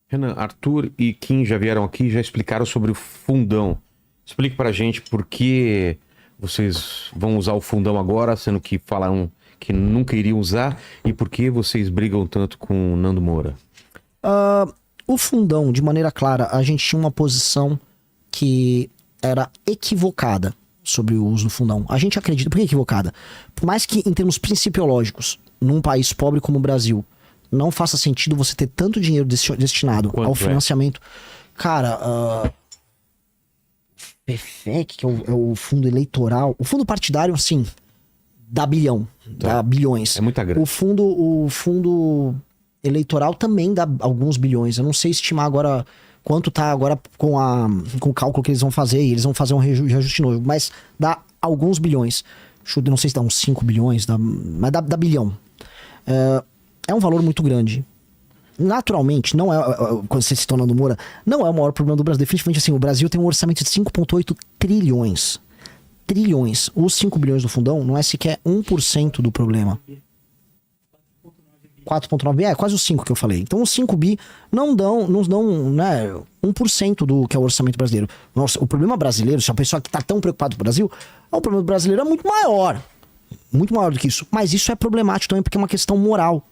Renan, Arthur e Kim já vieram aqui e já explicaram sobre o fundão. Explique pra gente por que vocês vão usar o fundão agora, sendo que falaram que nunca iriam usar, e por que vocês brigam tanto com o Nando Moura? O fundão, de maneira clara, a gente tinha uma posição que era equivocada sobre o uso do fundão. A gente acredita, por que equivocada? Por mais que em termos principiológicos, num país pobre como o Brasil, não faça sentido você ter tanto dinheiro destinado ao financiamento. Cara, PFEC, que é o fundo eleitoral, o fundo partidário, assim, dá bilhão, dá bilhões. É muita grana. O fundo eleitoral também dá alguns bilhões. Eu não sei estimar agora quanto tá agora com o cálculo que eles vão fazer, e eles vão fazer um reajuste novo, mas dá alguns bilhões. Não sei se dá uns 5 bilhões, mas dá bilhão. É um valor muito grande. Naturalmente, não é, quando você citou o Nando Moura, não é o maior problema do Brasil. Definitivamente, assim, o Brasil tem um orçamento de 5,8 trilhões. Trilhões. Os 5 bilhões do fundão não é sequer 1% do problema. 4,9 bi, quase os 5 que eu falei. Então, os 5 bi não dão, né, 1% do que é o orçamento brasileiro. Nossa, o problema brasileiro, se a pessoa que está tão preocupada com o Brasil, o problema brasileiro é muito maior. Muito maior do que isso. Mas isso é problemático também, porque é uma questão moral.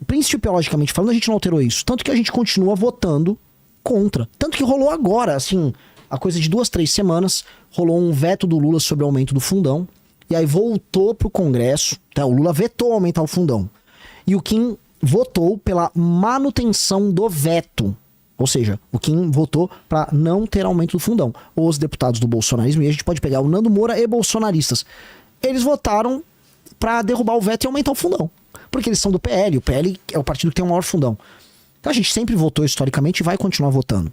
Principiologicamente falando, a gente não alterou isso. Tanto que a gente continua votando contra. Tanto que rolou agora, assim, a coisa de 2, 3 semanas, rolou um veto do Lula sobre o aumento do fundão. E aí voltou pro Congresso. Tá? O Lula vetou aumentar o fundão. E o Kim votou pela manutenção do veto. Ou seja, o Kim votou para não ter aumento do fundão. Os deputados do bolsonarismo, e a gente pode pegar o Nando Moura e bolsonaristas, eles votaram para derrubar o veto e aumentar o fundão. Porque eles são do PL. O PL é o partido que tem o maior fundão. Então a gente sempre votou historicamente e vai continuar votando.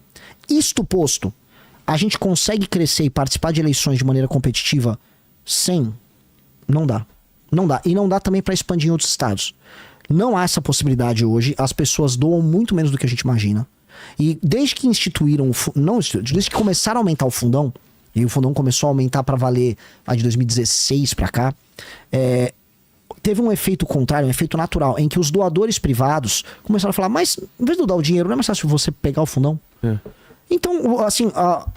Isto posto, a gente consegue crescer e participar de eleições de maneira competitiva sem? Não dá. Não dá. E não dá também para expandir em outros estados. Não há essa possibilidade hoje. As pessoas doam muito menos do que a gente imagina. E desde que instituíram, desde que começaram a aumentar o fundão, e o fundão começou a aumentar para valer de 2016 para cá, teve um efeito contrário, um efeito natural, em que os doadores privados começaram a falar, mas em vez de doar o dinheiro, não é mais fácil você pegar o fundão? Então, assim,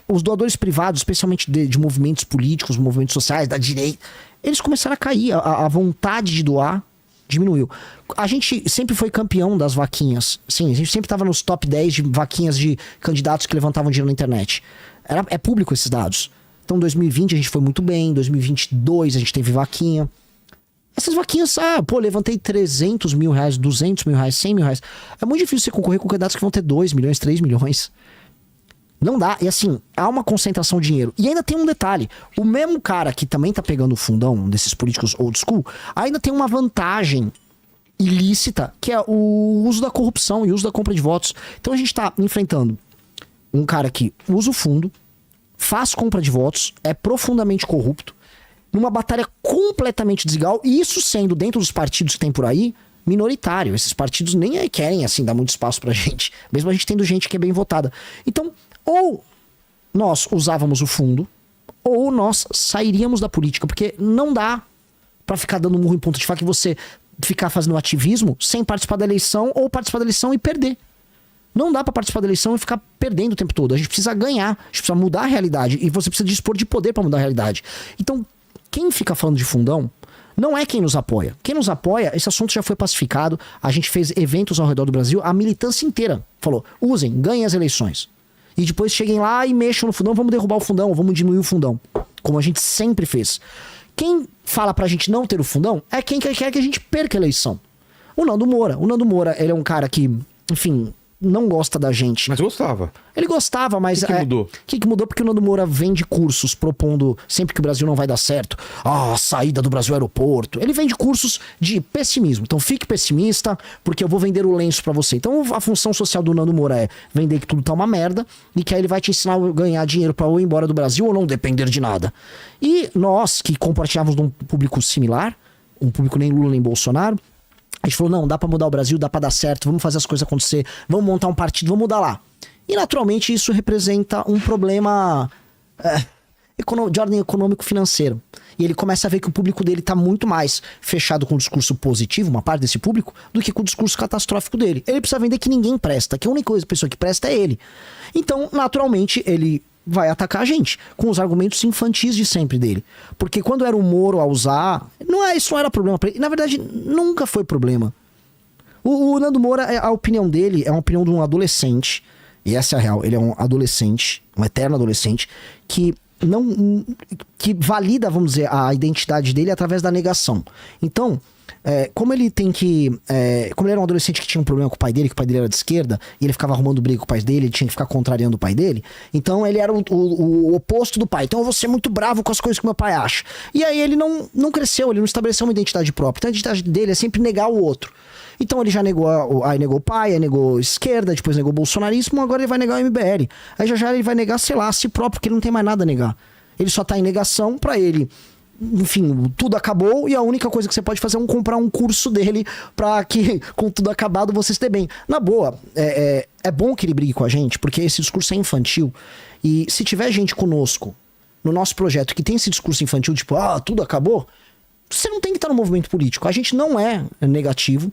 os doadores privados, especialmente de movimentos políticos, movimentos sociais, da direita, eles começaram a cair, a vontade de doar diminuiu. A gente sempre foi campeão das vaquinhas. Sim, a gente sempre estava nos top 10 de vaquinhas de candidatos que levantavam dinheiro na internet. É público esses dados. Então, em 2020 a gente foi muito bem, em 2022 a gente teve vaquinha. Essas vaquinhas, levantei 300 mil reais, 200 mil reais, 100 mil reais. É muito difícil você concorrer com candidatos que vão ter 2 milhões, 3 milhões. Não dá. E assim, há uma concentração de dinheiro. E ainda tem um detalhe. O mesmo cara que também tá pegando o fundão desses políticos old school, ainda tem uma vantagem ilícita, que é o uso da corrupção e o uso da compra de votos. Então a gente tá enfrentando um cara que usa o fundo, faz compra de votos, é profundamente corrupto, numa batalha completamente desigual, e isso sendo, dentro dos partidos que tem por aí, minoritário. Esses partidos nem querem, assim, dar muito espaço pra gente, mesmo a gente tendo gente que é bem votada. Então, ou nós usávamos o fundo, ou nós sairíamos da política, porque não dá pra ficar dando murro em ponta de faca e você ficar fazendo ativismo sem participar da eleição, ou participar da eleição e perder. Não dá pra participar da eleição e ficar perdendo o tempo todo. A gente precisa ganhar, a gente precisa mudar a realidade, e você precisa dispor de poder pra mudar a realidade. Então, quem fica falando de fundão não é quem nos apoia. Quem nos apoia, esse assunto já foi pacificado, a gente fez eventos ao redor do Brasil, a militância inteira falou, usem, ganhem as eleições. E depois cheguem lá e mexam no fundão, vamos derrubar o fundão, vamos diminuir o fundão. Como a gente sempre fez. Quem fala pra gente não ter o fundão é quem quer que a gente perca a eleição. O Nando Moura. O Nando Moura, ele é um cara que, enfim, não gosta da gente. Mas gostava. Ele gostava, mas... O que mudou? O que mudou? Porque o Nando Moura vende cursos propondo, sempre que o Brasil não vai dar certo, a saída do Brasil ao aeroporto. Ele vende cursos de pessimismo. Então fique pessimista, porque eu vou vender o lenço pra você. Então a função social do Nando Moura é vender que tudo tá uma merda, e que aí ele vai te ensinar a ganhar dinheiro pra ou ir embora do Brasil ou não depender de nada. E nós, que compartilhávamos de um público similar, um público nem Lula nem Bolsonaro, a gente falou, não, dá pra mudar o Brasil, dá pra dar certo, vamos fazer as coisas acontecer, vamos montar um partido, vamos mudar lá. E naturalmente isso representa um problema de ordem econômico-financeiro. E ele começa a ver que o público dele tá muito mais fechado com o discurso positivo, uma parte desse público, do que com o discurso catastrófico dele. Ele precisa vender que ninguém presta, que a única pessoa que presta é ele. Então, naturalmente, ele vai atacar a gente, com os argumentos infantis de sempre dele. Porque quando era o Moro a usar, isso não era problema pra ele. Na verdade, nunca foi problema. O Nando Moura, a opinião dele é uma opinião de um adolescente, e essa é a real, ele é um adolescente, um eterno adolescente, que valida, vamos dizer, a identidade dele através da negação. Então, como ele era um adolescente que tinha um problema com o pai dele, que o pai dele era de esquerda, e ele ficava arrumando briga com o pai dele, ele tinha que ficar contrariando o pai dele, então ele era o oposto do pai. Então eu vou ser muito bravo com as coisas que meu pai acha. E aí ele não cresceu, ele não estabeleceu uma identidade própria. Então a identidade dele é sempre negar o outro. Então ele já negou, aí negou o pai, aí negou esquerda, depois negou o bolsonarismo, agora ele vai negar o MBL. Aí já ele vai negar, sei lá, a si próprio, porque ele não tem mais nada a negar. Ele só tá em negação pra ele. Enfim, tudo acabou e a única coisa que você pode fazer é comprar um curso dele pra que, com tudo acabado, você se dê bem. Na boa, é bom que ele brigue com a gente, porque esse discurso é infantil. E se tiver gente conosco, no nosso projeto, que tem esse discurso infantil, tipo, tudo acabou, você não tem que estar no movimento político. A gente não é negativo.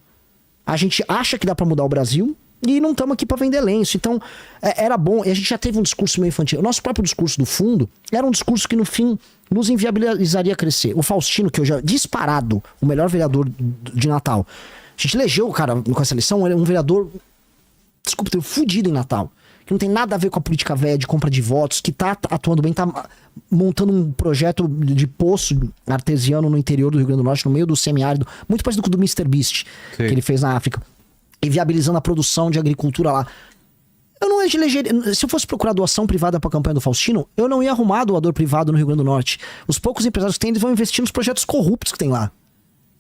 A gente acha que dá pra mudar o Brasil e não estamos aqui pra vender lenço. Então, era bom. E a gente já teve um discurso meio infantil. O nosso próprio discurso do fundo era um discurso que, no fim, nos inviabilizaria crescer. O Faustino, que eu já... Disparado, o melhor vereador de Natal. A gente elegeu o cara com essa eleição, ele é um vereador... Desculpa, fudido em Natal. Que não tem nada a ver com a política velha de compra de votos, que tá atuando bem, tá montando um projeto de poço artesiano no interior do Rio Grande do Norte, no meio do semiárido, muito parecido com o do Mr. Beast, que ele fez na África, e viabilizando a produção de agricultura lá. Eu não ia eleger... Se eu fosse procurar doação privada pra campanha do Faustino, eu não ia arrumar doador privado no Rio Grande do Norte. Os poucos empresários que tem, eles vão investir nos projetos corruptos que tem lá.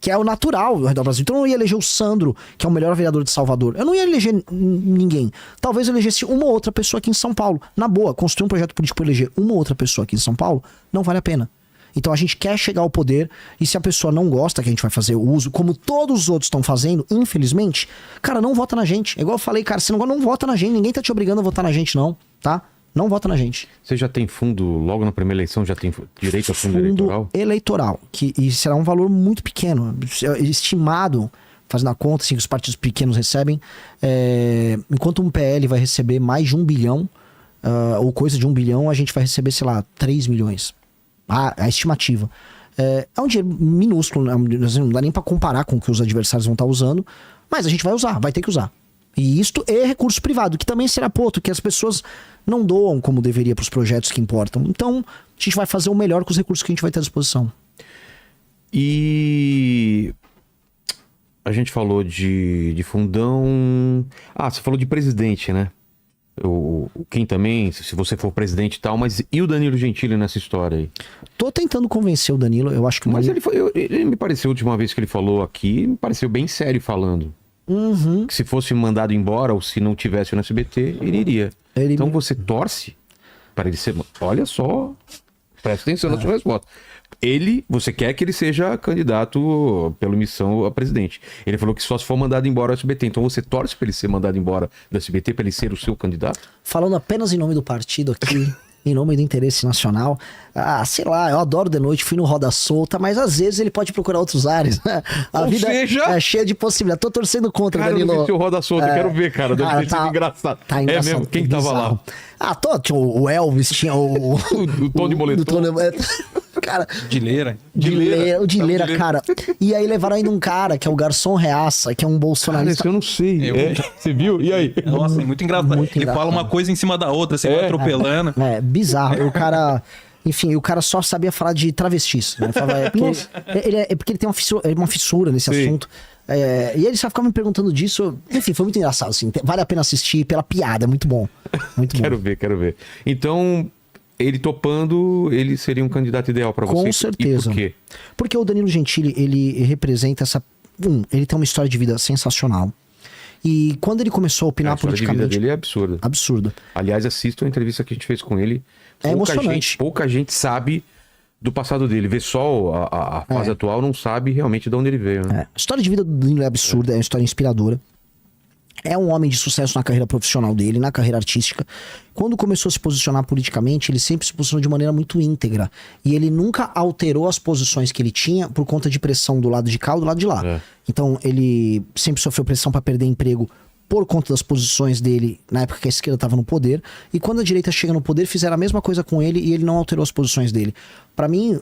Que é o natural do Brasil. Então eu não ia eleger o Sandro, que é o melhor vereador de Salvador. Eu não ia eleger ninguém. Talvez eu elegesse uma ou outra pessoa aqui em São Paulo. Na boa, construir um projeto político para eleger uma ou outra pessoa aqui em São Paulo não vale a pena. Então a gente quer chegar ao poder, e se a pessoa não gosta que a gente vai fazer o uso, como todos os outros estão fazendo, infelizmente, cara, não vota na gente. É igual eu falei, cara, você não vota na gente, ninguém tá te obrigando a votar na gente não, tá? Não vota na gente. Você já tem fundo, logo na primeira eleição, já tem direito a fundo eleitoral? Eleitoral, e será um valor muito pequeno, estimado, fazendo a conta, assim, que os partidos pequenos recebem, enquanto um PL vai receber mais de 1 bilhão, ou coisa de 1 bilhão, a gente vai receber, sei lá, 3 milhões. A estimativa. É um dinheiro minúsculo, não dá nem pra comparar com o que os adversários vão estar usando, mas a gente vai usar, vai ter que usar. E isto é recurso privado, que também será poto, que as pessoas não doam como deveria para os projetos que importam. Então, a gente vai fazer o melhor com os recursos que a gente vai ter à disposição. E a gente falou de fundão... você falou de presidente, né? O Kim também, se você for presidente e tal, mas e o Danilo Gentili nessa história aí? Tô tentando convencer o Danilo, eu acho que... Mas ele me pareceu, a última vez que ele falou aqui, me pareceu bem sério falando. Uhum. Que se fosse mandado embora ou se não tivesse no SBT, ele iria. Então você torce para ele ser... Olha só, presta atenção na sua resposta. Você quer que ele seja candidato pela missão a presidente. Ele falou que só se for mandado embora do SBT. Então você torce para ele ser mandado embora do SBT, para ele ser o seu candidato? Falando apenas em nome do partido aqui... Em nome do interesse nacional. Sei lá, eu adoro de noite, fui no Roda Solta, mas às vezes ele pode procurar outros ares. A vida é cheia de possibilidades. Tô torcendo contra, cara, Danilo. Eu não vi o Roda Solta, quero ver, cara. Deve ter sido engraçado. Tá engraçado. É mesmo? Quem tava lá? Tinha o Elvis, tinha o... o Tony Moletom. Cara... Dileira, cara. E aí levaram ainda um cara, que é o Garçom Reaça, que é um bolsonarista. Cara, eu não sei. Você viu? E aí? Nossa, é muito engraçado. Ele fala uma coisa em cima da outra, você vai atropelando. Bizarro. O cara... Enfim, o cara só sabia falar de travestis. Né? Porque ele tem uma fissura nesse assunto. E ele só ficava me perguntando disso. Enfim, foi muito engraçado. Assim. Vale a pena assistir pela piada. Muito bom. Muito bom. Quero ver. Então, ele topando, ele seria um candidato ideal para você? Com certeza. E por quê? Porque o Danilo Gentili, ele representa essa... ele tem uma história de vida sensacional. E quando ele começou a opinar politicamente... A história de vida dele é absurda. Absurda. Aliás, assistam a entrevista que a gente fez com ele. Emocionante. Pouca gente sabe do passado dele. Vê só a fase atual, não sabe realmente de onde ele veio. Né? A história de vida do Danilo é absurda, é uma história inspiradora. É um homem de sucesso na carreira profissional dele, na carreira artística. Quando começou a se posicionar politicamente, ele sempre se posicionou de maneira muito íntegra. E ele nunca alterou as posições que ele tinha por conta de pressão do lado de cá ou do lado de lá. Então, ele sempre sofreu pressão para perder emprego por conta das posições dele na época que a esquerda estava no poder. E quando a direita chega no poder, fizeram a mesma coisa com ele e ele não alterou as posições dele. Para mim,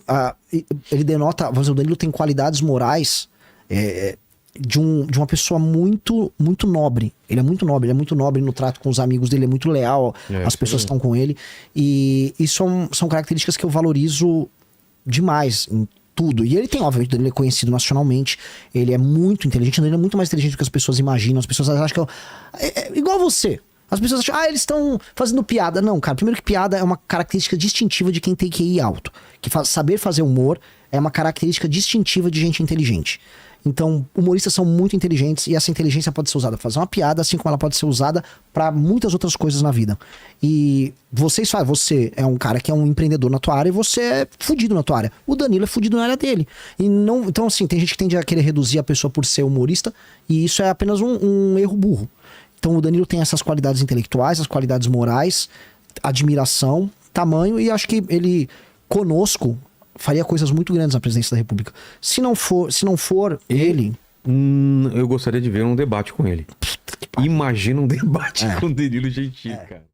ele denota... Vamos dizer, o Danilo tem qualidades morais... De uma pessoa muito nobre. Ele é muito nobre no trato com os amigos dele, é muito leal às pessoas que estão com ele. E são características que eu valorizo demais em tudo. E ele tem, obviamente, ele é conhecido nacionalmente, ele é muito inteligente, ele é muito mais inteligente do que as pessoas imaginam. As pessoas acham que é igual você. As pessoas acham, eles estão fazendo piada. Não, cara, primeiro que piada é uma característica distintiva de quem tem QI alto. Saber fazer humor é uma característica distintiva de gente inteligente. Então, humoristas são muito inteligentes e essa inteligência pode ser usada para fazer uma piada, assim como ela pode ser usada para muitas outras coisas na vida. E você é um cara que é um empreendedor na tua área e você é fudido na tua área. O Danilo é fudido na área dele. E não, então, assim, tem gente que tende a querer reduzir a pessoa por ser humorista e isso é apenas um erro burro. Então, o Danilo tem essas qualidades intelectuais, as qualidades morais, admiração, tamanho, e acho que ele, conosco, faria coisas muito grandes na presidência da República. Se não for ele... eu gostaria de ver um debate com ele. Imagina um debate com o Danilo Gentili, cara.